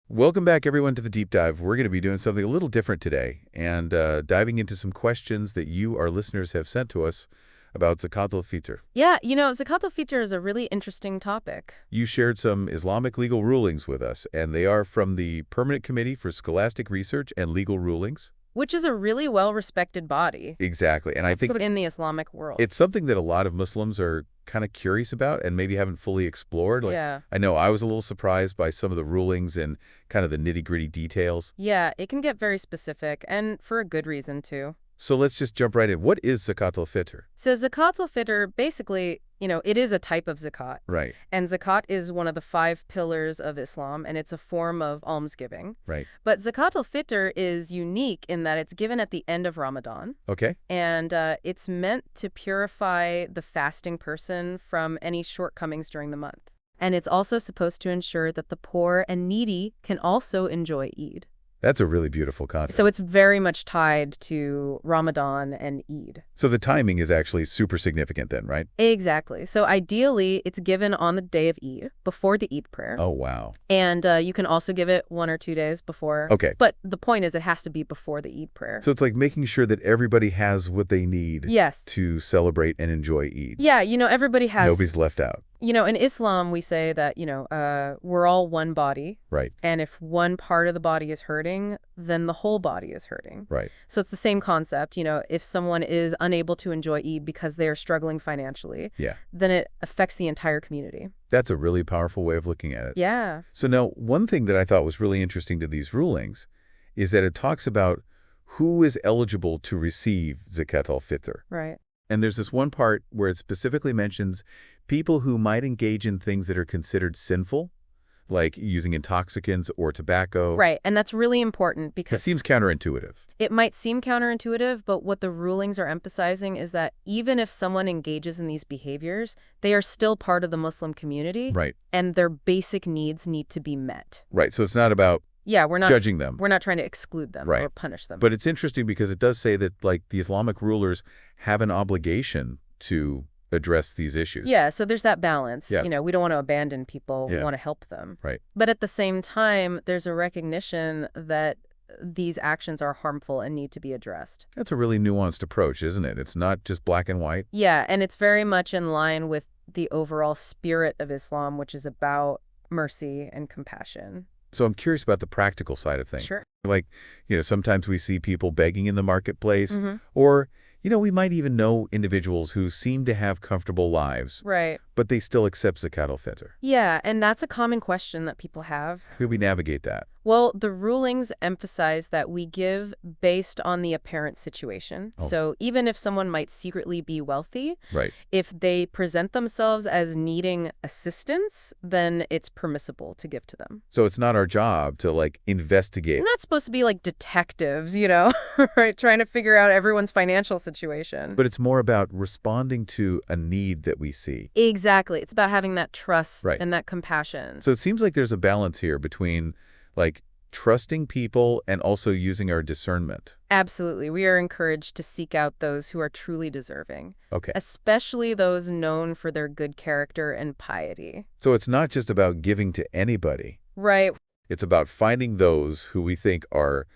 Welcome back, everyone, to the Deep Dive. We're going to be doing something a little different today and diving into some questions that you, our listeners, have sent to us about Zakaatul-Fitr. Yeah, Zakaatul-Fitr is a really interesting topic. You shared some Islamic legal rulings with us, and they are from the Permanent Committee for Scholastic Research and Legal Rulings. Which is a really well-respected body. Exactly, and I think in the Islamic world. it's something that a lot of Muslims are kind of curious about and maybe haven't fully explored. Yeah. I know I was a little surprised by some of the rulings and kind of the nitty-gritty details. Yeah, it can get very specific, and for a good reason, too. So let's just jump right in. What is Zakaatul-Fitr? So Zakaatul-Fitr, basically, it is a type of zakat. Right, And zakat is one of the 5 pillars of Islam, and it's a form of almsgiving. right. But Zakaatul-Fitr is unique in that it's given at the end of Ramadan. Okay. And it's meant to purify the fasting person from any shortcomings during the month. And it's also supposed to ensure that the poor and needy can also enjoy Eid. That's a really beautiful concept. So it's very much tied to Ramadan and Eid. So the timing is actually super significant then, right? Exactly. So ideally, it's given on the day of Eid, before the Eid prayer. Oh, wow. And you can also give it 1 or 2 days before. Okay. But the point is it has to be before the Eid prayer. So it's like making sure that everybody has what they need Yes. to celebrate and enjoy Eid. Yeah, everybody has... Nobody's left out. In Islam, we say that, we're all one body. Right, And if one part of the body is hurting, then the whole body is hurting. right. So it's the same concept. If someone is unable to enjoy Eid because they are struggling financially, Yeah. then it affects the entire community. That's a really powerful way of looking at it. Yeah. So now, one thing that I thought was really interesting to these rulings is that it talks about who is eligible to receive Zakaatul-Fitr. Right. And there's this one part where it specifically mentions people who might engage in things that are considered sinful, like using intoxicants or tobacco. Right. And that's really important It because seems counterintuitive. it might seem counterintuitive, but what the rulings are emphasizing is that even if someone engages in these behaviors, they are still part of the Muslim community. Right, And their basic needs need to be met. right. So it's not about Yeah, we're not judging them. We're not trying to exclude them Right. or punish them. But it's interesting because it does say that, like, the Islamic rulers have an obligation to address these issues. Yeah, so there's that balance. Yeah. We don't want to abandon people. We Yeah. want to help them. Right. But at the same time, there's a recognition that these actions are harmful and need to be addressed. That's a really nuanced approach, isn't it? It's not just black and white. Yeah, and it's very much in line with the overall spirit of Islam, which is about mercy and compassion. So I'm curious about the practical side of things. Sure. Like, sometimes we see people begging in the marketplace, Mhm. or, we might even know individuals who seem to have comfortable lives, Right. but they still accept Zakaatul-Fitr. Yeah, and that's a common question that people have. How do we navigate that? Well, the rulings emphasize that we give based on the apparent situation. Oh. So even if someone might secretly be wealthy, Right. if they present themselves as needing assistance, then it's permissible to give to them. So it's not our job to, like, investigate. We're not supposed to be like detectives, right? Trying to figure out everyone's financial situation. But it's more about responding to a need that we see. Exactly. It's about having that trust Right. and that compassion. So it seems like there's a balance here between, like, trusting people and also using our discernment. Absolutely. We are encouraged to seek out those who are truly deserving, Okay. especially those known for their good character and piety. So it's not just about giving to anybody. Right. It's about finding those who we think are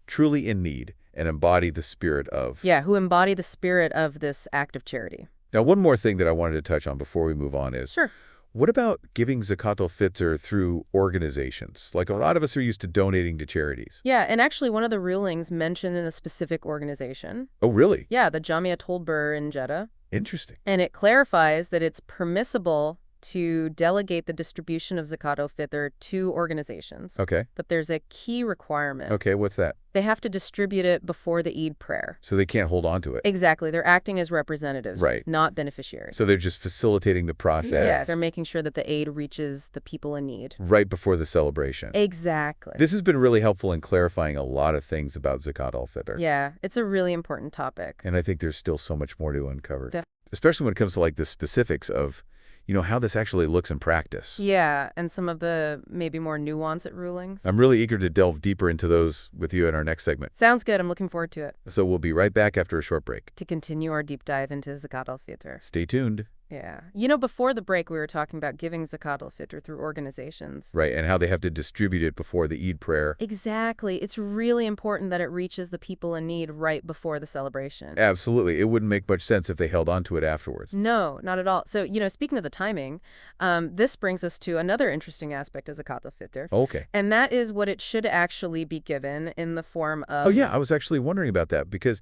truly in need and embody the spirit of. Yeah, who embody the spirit of this act of charity. Now, one more thing that I wanted to touch on before we move on is, Sure. what about giving Zakaatul-Fitr through organizations? Like, a lot of us are used to donating to charities. Yeah, and actually one of the rulings mentioned in a specific organization. Oh, really? Yeah, the Jamiatul in Jeddah. Interesting. And it clarifies that it's permissible to delegate the distribution of Zakaatul-Fitr to organizations. Okay. But there's a key requirement. Okay, what's that? They have to distribute it before the Eid prayer. So they can't hold on to it. Exactly. They're acting as representatives, Right. not beneficiaries. So they're just facilitating the process Yes, they're making sure that the aid reaches the people in need. right before the celebration. Exactly. This has been really helpful in clarifying a lot of things about Zakaatul-Fitr. Yeah, it's a really important topic. And I think there's still so much more to uncover. Def- Especially when it comes to, like, the specifics of, how this actually looks in practice. Yeah, and some of the maybe more nuanced rulings. I'm really eager to delve deeper into those with you in our next segment. Sounds good. I'm looking forward to it. So we'll be right back after a short break. To continue our deep dive into Zakaatul-Fitr. Stay tuned. Yeah. You know, before the break, we were talking about giving Zakaatul-Fitr through organizations. Right, and how they have to distribute it before the Eid prayer. Exactly. It's really important that it reaches the people in need right before the celebration. Absolutely. It wouldn't make much sense if they held on to it afterwards. No, not at all. So, speaking of the timing, this brings us to another interesting aspect of Zakaatul-Fitr, Okay. and that is what it should actually be given in the form Oh, of. yeah, I was actually wondering about that because,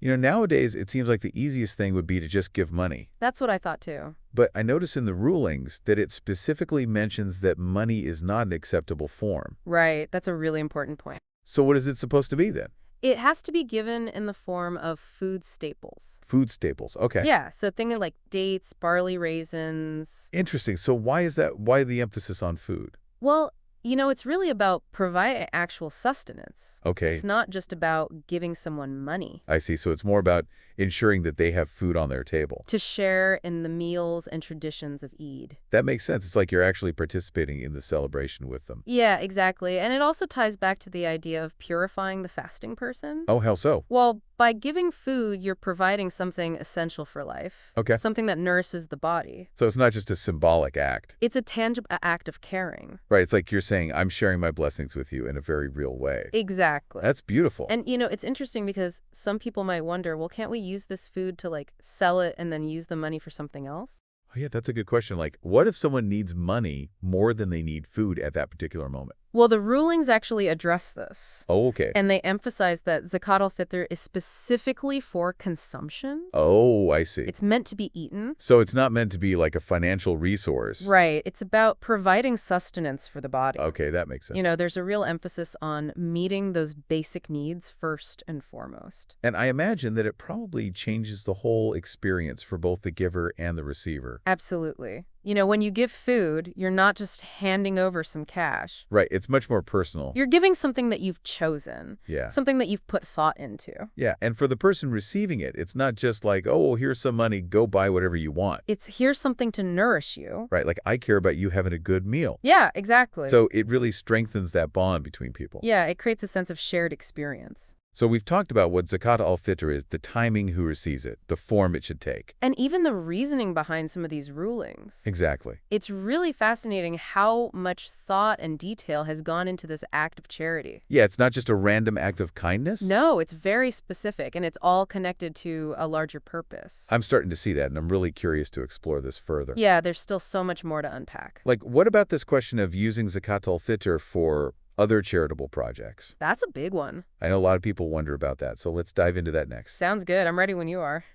nowadays it seems like the easiest thing would be to just give money. That's what I thought too. But I notice in the rulings that it specifically mentions that money is not an acceptable form. Right. That's a really important point. So what is it supposed to be then? It has to be given in the form of food staples. Food staples. Okay. Yeah, so thinking like dates, barley raisins. Interesting. So why is that? Why the emphasis on food? Well, it's really about providing actual sustenance. Okay. It's not just about giving someone money. I see. So it's more about ensuring that they have food on their table. To share in the meals and traditions of Eid. That makes sense. It's like you're actually participating in the celebration with them. Yeah, exactly. And it also ties back to the idea of purifying the fasting person. Oh, how so? Well, by giving food, you're providing something essential for life. Okay. Something that nourishes the body. So it's not just a symbolic act. It's a tangible act of caring. Right. It's like you're saying, I'm sharing my blessings with you in a very real way. Exactly. That's beautiful. And, it's interesting because some people might wonder, well, can't we use this food to, sell it and then use the money for something else? Oh, yeah, that's a good question. Like, what if someone needs money more than they need food at that particular moment? Well, the rulings actually address this. Oh, okay. And they emphasize that Zakat-al-Fitr is specifically for consumption. Oh, I see. It's meant to be eaten. So it's not meant to be like a financial resource. Right. It's about providing sustenance for the body. Okay, that makes sense. There's a real emphasis on meeting those basic needs first and foremost. And I imagine that it probably changes the whole experience for both the giver and the receiver. Absolutely. When you give food, you're not just handing over some cash. Right, it's much more personal. You're giving something that you've chosen. Yeah. Something that you've put thought into. Yeah, and for the person receiving it, it's not just like, oh, here's some money, go buy whatever you want. It's here's something to nourish you. Right, like I care about you having a good meal. Yeah, exactly. So it really strengthens that bond between people. Yeah, it creates a sense of shared experience. So we've talked about what Zakat al-Fitr is, the timing who receives it, the form it should take. And even the reasoning behind some of these rulings. Exactly. It's really fascinating how much thought and detail has gone into this act of charity. Yeah, it's not just a random act of kindness. No, it's very specific, and it's all connected to a larger purpose. I'm starting to see that, and I'm really curious to explore this further. Yeah, there's still so much more to unpack. Like, what about this question of using Zakat al-Fitr for other charitable projects? That's a big one. I know a lot of people wonder about that, so let's dive into that next. Sounds good. I'm ready when you are.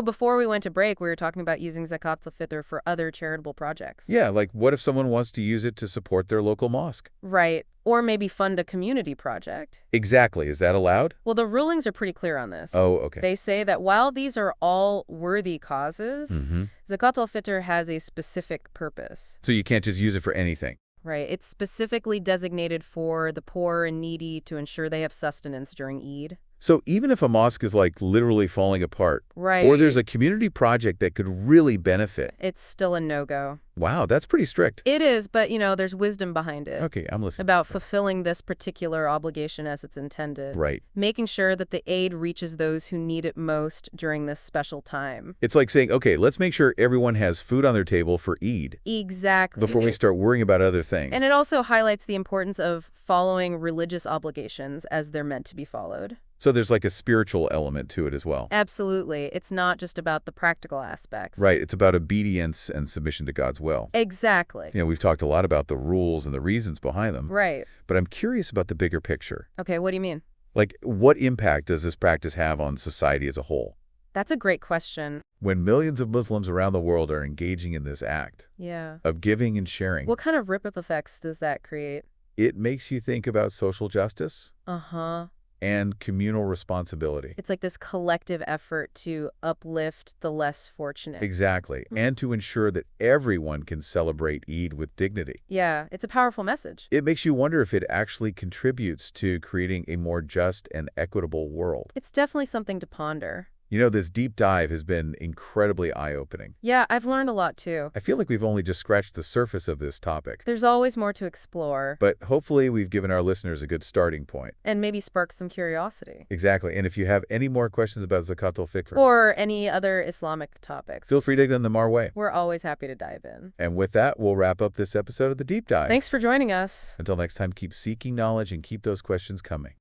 Before we went to break, we were talking about using Zakat-al-Fitr for other charitable projects. Yeah, like what if someone wants to use it to support their local mosque? Right. Or maybe fund a community project. Exactly. Is that allowed? Well, the rulings are pretty clear on this. Oh, okay. They say that while these are all worthy causes, Zakat-al-Fitr has a specific purpose. So you can't just use it for anything. Right. It's specifically designated for the poor and needy to ensure they have sustenance during Eid. So even if a mosque is like literally falling apart, Right. or there's a community project that could really benefit. It's still a no-go. Wow, that's pretty strict. It is, but, there's wisdom behind it. Okay, I'm listening. About fulfilling this particular obligation as it's intended. Right. Making sure that the aid reaches those who need it most during this special time. It's like saying, okay, let's make sure everyone has food on their table for Eid. Exactly. Before we start worrying about other things. And it also highlights the importance of following religious obligations as they're meant to be followed. So there's like a spiritual element to it as well. Absolutely. It's not just about the practical aspects. Right. It's about obedience and submission to God's will. Exactly. We've talked a lot about the rules and the reasons behind them. Right. But I'm curious about the bigger picture. Okay, what do you mean? Like, what impact does this practice have on society as a whole? That's a great question. When millions of Muslims around the world are engaging in this act Yeah. of giving and sharing, What kind of ripple effects does that create? it makes you think about social justice Uh-huh. and communal responsibility. It's like this collective effort to uplift the less fortunate. Exactly. And to ensure that everyone can celebrate Eid with dignity. Yeah, it's a powerful message. It makes you wonder if it actually contributes to creating a more just and equitable world. It's definitely something to ponder. This deep dive has been incredibly eye-opening. Yeah, I've learned a lot too. I feel like we've only just scratched the surface of this topic. There's always more to explore. But hopefully we've given our listeners a good starting point. And maybe spark some curiosity. Exactly. And if you have any more questions about Zakaatul-Fitr, Or any other Islamic topics, feel free to get them our way. we're always happy to dive in. And with that, we'll wrap up this episode of The Deep Dive. Thanks for joining us. Until next time, keep seeking knowledge and keep those questions coming.